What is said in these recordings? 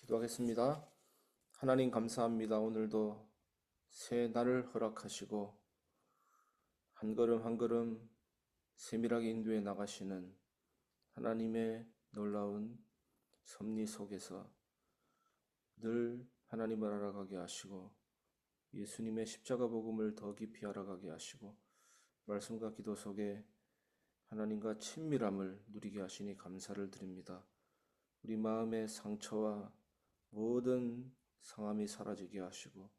기도하겠습니다. 하나님 감사합니다. 오늘도 새 날을 허락하시고 한 걸음 한 걸음 세밀하게 인도해 나가시는 하나님의 놀라운 섭리 속에서 늘 하나님을 알아가게 하시고 예수님의 십자가 복음을 더 깊이 알아가게 하시고 말씀과 기도 속에 하나님과 친밀함을 누리게 하시니 감사를 드립니다. 우리 마음의 상처와 모든 상함이 사라지게 하시고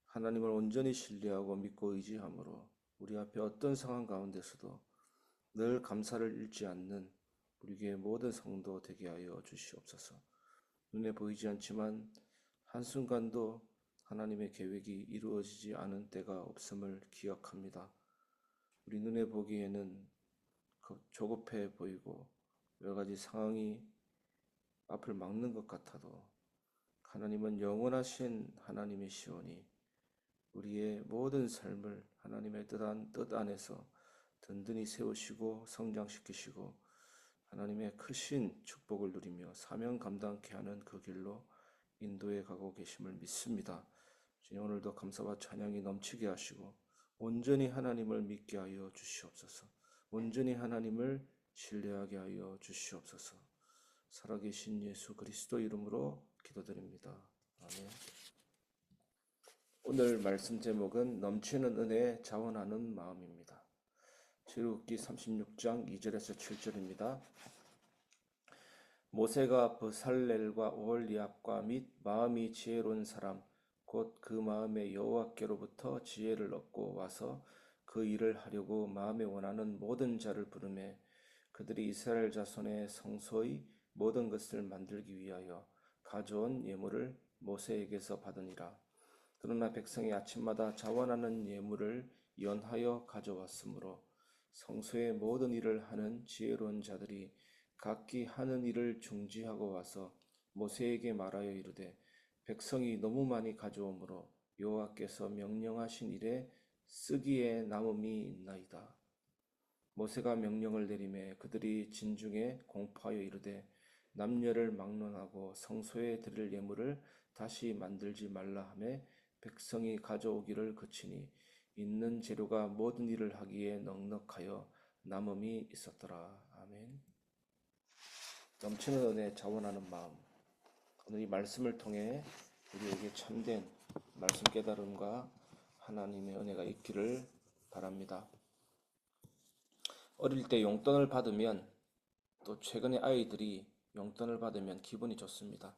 하나님을 온전히 신뢰하고 믿고 의지함으로 우리 앞에 어떤 상황 가운데서도 늘 감사를 잃지 않는 우리 교회 모든 성도 되게 하여 주시옵소서. 눈에 보이지 않지만 한순간도 하나님의 계획이 이루어지지 않은 때가 없음을 기억합니다. 우리 눈에 보기에는 조급해 보이고 여러 가지 상황이 앞을 막는 것 같아도 하나님은 영원하신 하나님이시오니 우리의 모든 삶을 하나님의 뜻 안에서 든든히 세우시고 성장시키시고 하나님의 크신 축복을 누리며 사명 감당케 하는 그 길로 인도해 가고 계심을 믿습니다. 주님, 오늘도 감사와 찬양이 넘치게 하시고 온전히 하나님을 믿게 하여 주시옵소서. 온전히 하나님을 신뢰하게 하여 주시옵소서. 살아계신 예수 그리스도 이름으로 기도드립니다. 아멘. 오늘 말씀 제목은 넘치는 은혜에 자원하는 마음입니다. 출애굽기 36장 2절에서 7절입니다. 모세가 브살렐과 오홀리압과 및 마음이 지혜로운 사람 곧 그 마음에 여호와께로부터 지혜를 얻고 와서 그 일을 하려고 마음에 원하는 모든 자를 부르매 그들이 이스라엘 자손의 성소의 모든 것을 만들기 위하여 가져온 예물을 모세에게서 받으니라. 그러나 백성이 아침마다 자원하는 예물을 연하여 가져왔으므로 성소의 모든 일을 하는 지혜로운 자들이 각기 하는 일을 중지하고 와서 모세에게 말하여 이르되 백성이 너무 많이 가져오므로 여호와께서 명령하신 일에 쓰기에 남음이 있나이다. 모세가 명령을 내리매 그들이 진중에 공포하여 이르되 남녀를 막론하고 성소에 드릴 예물을 다시 만들지 말라 하며 백성이 가져오기를 그치니 있는 재료가 모든 일을 하기에 넉넉하여 남음이 있었더라. 아멘. 넘치는 은혜 자원하는 마음. 오늘 이 말씀을 통해 우리에게 참된 말씀 깨달음과 하나님의 은혜가 있기를 바랍니다. 어릴 때 용돈을 받으면 또 최근에 아이들이 용돈을 받으면 기분이 좋습니다.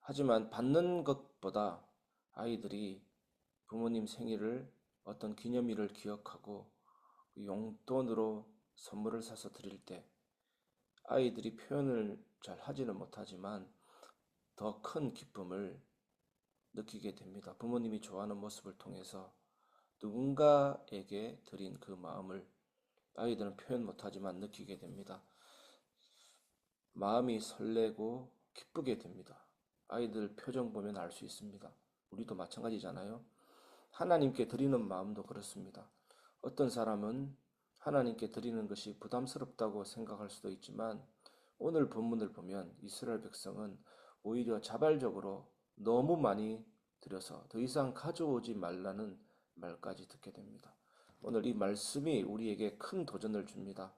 하지만 받는 것보다 아이들이 부모님 생일을 어떤 기념일을 기억하고 용돈으로 선물을 사서 드릴 때 아이들이 표현을 잘 하지는 못하지만 더 큰 기쁨을 느끼게 됩니다. 부모님이 좋아하는 모습을 통해서 누군가에게 드린 그 마음을 아이들은 표현 못하지만 느끼게 됩니다. 마음이 설레고 기쁘게 됩니다. 아이들 표정 보면 알 수 있습니다. 우리도 마찬가지잖아요. 하나님께 드리는 마음도 그렇습니다. 어떤 사람은 하나님께 드리는 것이 부담스럽다고 생각할 수도 있지만 오늘 본문을 보면 이스라엘 백성은 오히려 자발적으로 너무 많이 드려서 더 이상 가져오지 말라는 말까지 듣게 됩니다. 오늘 이 말씀이 우리에게 큰 도전을 줍니다.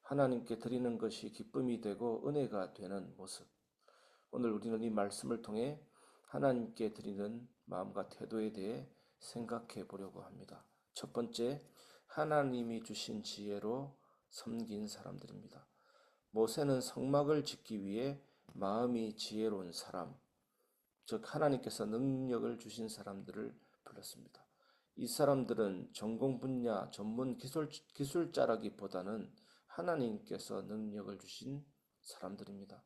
하나님께 드리는 것이 기쁨이 되고 은혜가 되는 모습. 오늘 우리는 이 말씀을 통해 하나님께 드리는 마음과 태도에 대해 생각해 보려고 합니다. 첫 번째, 하나님이 주신 지혜로 섬긴 사람들입니다. 모세는 성막을 짓기 위해 마음이 지혜로운 사람, 즉 하나님께서 능력을 주신 사람들을 불렀습니다. 이 사람들은 전공 분야 전문 기술자라기보다는 하나님께서 능력을 주신 사람들입니다.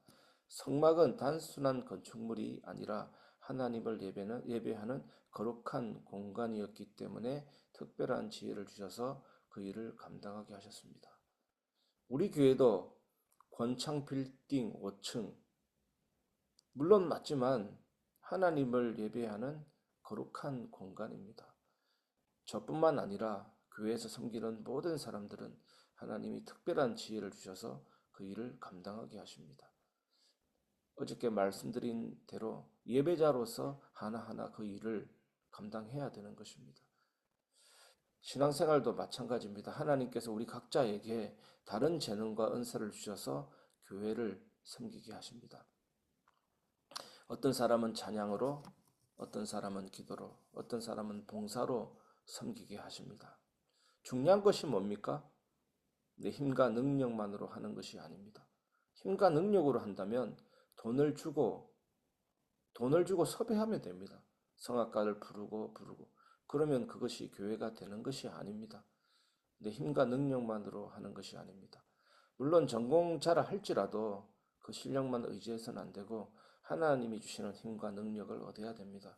성막은 단순한 건축물이 아니라 하나님을 예배하는 거룩한 공간이었기 때문에 특별한 지혜를 주셔서 그 일을 감당하게 하셨습니다. 우리 교회도 권창 빌딩 5층, 물론 맞지만 하나님을 예배하는 거룩한 공간입니다. 저뿐만 아니라 교회에서 섬기는 모든 사람들은 하나님이 특별한 지혜를 주셔서 그 일을 감당하게 하십니다. 어저께 말씀드린 대로 예배자로서 하나하나 그 일을 감당해야 되는 것입니다. 신앙생활도 마찬가지입니다. 하나님께서 우리 각자에게 다른 재능과 은사를 주셔서 교회를 섬기게 하십니다. 어떤 사람은 찬양으로, 어떤 사람은 기도로, 어떤 사람은 봉사로 섬기게 하십니다. 중요한 것이 뭡니까? 내 힘과 능력만으로 하는 것이 아닙니다. 힘과 능력으로 한다면 돈을 주고 섭외하면 됩니다. 성악가를 부르고 그러면 그것이 교회가 되는 것이 아닙니다. 내 힘과 능력만으로 하는 것이 아닙니다. 물론 전공자라 할지라도 그 실력만 의지해서는 안 되고 하나님이 주시는 힘과 능력을 얻어야 됩니다.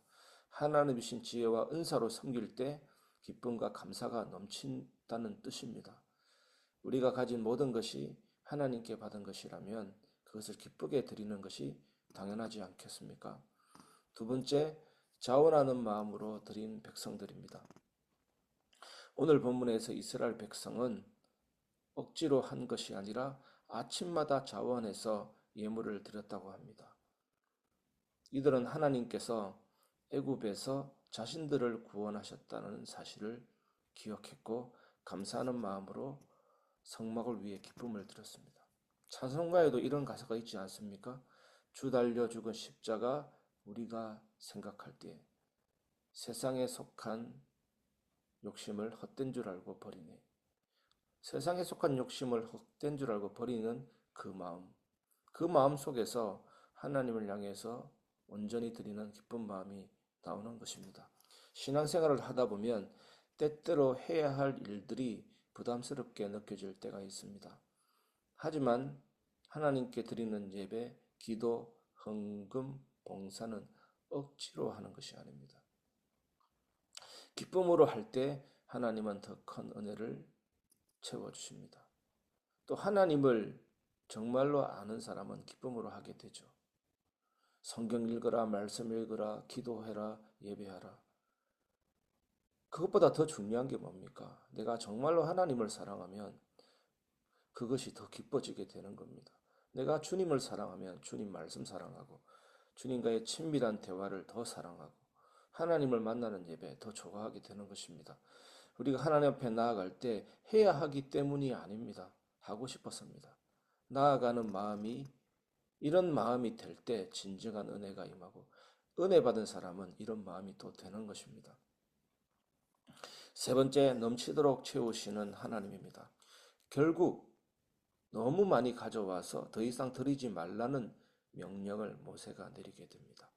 하나님이 주신 지혜와 은사로 섬길 때 기쁨과 감사가 넘친다는 뜻입니다. 우리가 가진 모든 것이 하나님께 받은 것이라면 그것을 기쁘게 드리는 것이 당연하지 않겠습니까? 두 번째, 자원하는 마음으로 드린 백성들입니다. 오늘 본문에서 이스라엘 백성은 억지로 한 것이 아니라 아침마다 자원해서 예물을 드렸다고 합니다. 이들은 하나님께서 애굽에서 자신들을 구원하셨다는 사실을 기억했고 감사하는 마음으로 성막을 위해 기쁨을 드렸습니다. 찬송가에도 이런 가사가 있지 않습니까? 주 달려 죽은 십자가 우리가 생각할 때 세상에 속한 욕심을 헛된 줄 알고 버리네. 세상에 속한 욕심을 헛된 줄 알고 버리는 그 마음 속에서 하나님을 향해서 온전히 드리는 기쁜 마음이 나오는 것입니다. 신앙생활을 하다 보면 때때로 해야 할 일들이 부담스럽게 느껴질 때가 있습니다. 하지만 하나님께 드리는 예배, 기도, 헌금, 봉사는 억지로 하는 것이 아닙니다. 기쁨으로 할 때 하나님은 더 큰 은혜를 채워주십니다. 또 하나님을 정말로 아는 사람은 기쁨으로 하게 되죠. 성경 읽어라, 말씀 읽어라, 기도해라, 예배하라. 그것보다 더 중요한 게 뭡니까? 내가 정말로 하나님을 사랑하면 그것이 더 기뻐지게 되는 겁니다. 내가 주님을 사랑하면 주님 말씀 사랑하고 주님과의 친밀한 대화를 더 사랑하고 하나님을 만나는 예배 더 좋아하게 되는 것입니다. 우리가 하나님 앞에 나아갈 때 해야 하기 때문이 아닙니다. 하고 싶어서입니다. 나아가는 마음이 이런 마음이 될 때 진정한 은혜가 임하고 은혜 받은 사람은 이런 마음이 또 되는 것입니다. 세 번째, 넘치도록 채우시는 하나님입니다. 결국 너무 많이 가져와서 더 이상 드리지 말라는 명령을 모세가 내리게 됩니다.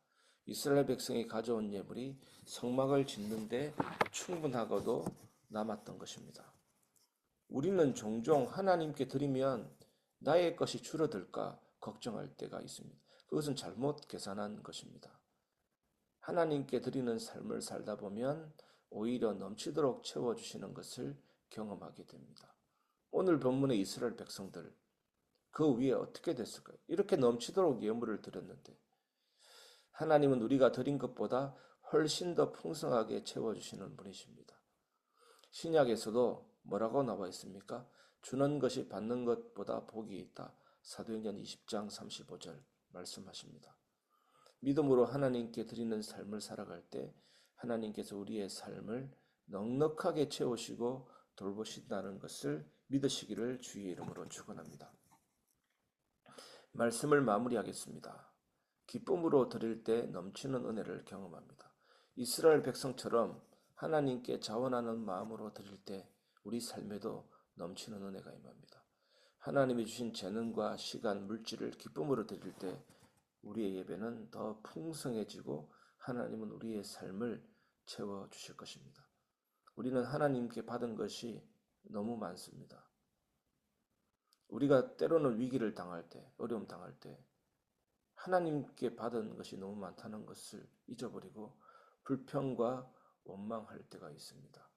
이스라엘 백성이 가져온 예물이 성막을 짓는데 충분하고도 남았던 것입니다. 우리는 종종 하나님께 드리면 나의 것이 줄어들까 걱정할 때가 있습니다. 그것은 잘못 계산한 것입니다. 하나님께 드리는 삶을 살다 보면 오히려 넘치도록 채워주시는 것을 경험하게 됩니다. 오늘 본문의 이스라엘 백성들 그 위에 어떻게 됐을까요? 이렇게 넘치도록 예물을 드렸는데 하나님은 우리가 드린 것보다 훨씬 더 풍성하게 채워주시는 분이십니다. 신약에서도 뭐라고 나와 있습니까? 주는 것이 받는 것보다 복이 있다. 사도행전 20장 35절 말씀하십니다. 믿음으로 하나님께 드리는 삶을 살아갈 때 하나님께서 우리의 삶을 넉넉하게 채우시고 돌보신다는 것을 믿으시기를 주의 이름으로 축원합니다. 말씀을 마무리하겠습니다. 기쁨으로 드릴 때 넘치는 은혜를 경험합니다. 이스라엘 백성처럼 하나님께 자원하는 마음으로 드릴 때 우리 삶에도 넘치는 은혜가 임합니다. 하나님이 주신 재능과 시간, 물질을 기쁨으로 드릴 때 우리의 예배는 더 풍성해지고 하나님은 우리의 삶을 채워주실 것입니다. 우리는 하나님께 받은 것이 너무 많습니다. 우리가 때로는 위기를 당할 때, 어려움 당할 때 하나님께 받은 것이 너무 많다는 것을 잊어버리고 불평과 원망할 때가 있습니다.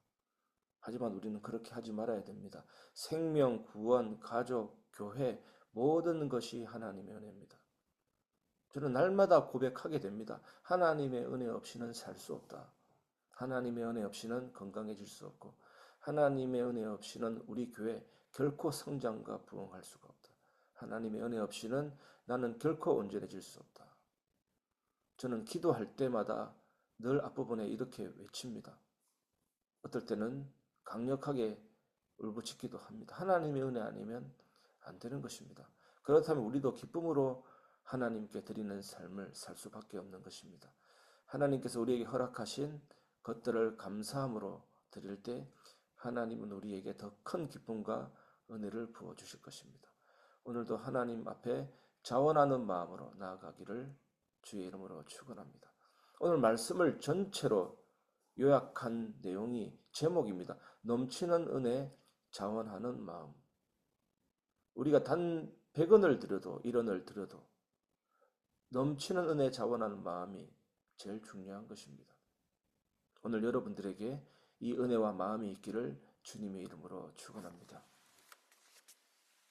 하지만 우리는 그렇게 하지 말아야 됩니다. 생명, 구원, 가족, 교회 모든 것이 하나님의 은혜입니다. 저는 날마다 고백하게 됩니다. 하나님의 은혜 없이는 살 수 없다. 하나님의 은혜 없이는 건강해질 수 없고 하나님의 은혜 없이는 우리 교회 결코 성장과 부흥할 수가 없다. 하나님의 은혜 없이는 나는 결코 온전해질 수 없다. 저는 기도할 때마다 늘 앞부분에 이렇게 외칩니다. 어떨 때는 강력하게 울부짖기도 합니다. 하나님의 은혜 아니면 안 되는 것입니다. 그렇다면 우리도 기쁨으로 하나님께 드리는 삶을 살 수밖에 없는 것입니다. 하나님께서 우리에게 허락하신 것들을 감사함으로 드릴 때 하나님은 우리에게 더 큰 기쁨과 은혜를 부어주실 것입니다. 오늘도 하나님 앞에 자원하는 마음으로 나아가기를 주의 이름으로 축원합니다. 오늘 말씀을 전체로 요약한 내용이 제목입니다. 넘치는 은혜 자원하는 마음. 우리가 단 100원을 들여도 1원을 들여도 넘치는 은혜 자원하는 마음이 제일 중요한 것입니다. 오늘 여러분들에게 이 은혜와 마음이 있기를 주님의 이름으로 축원합니다.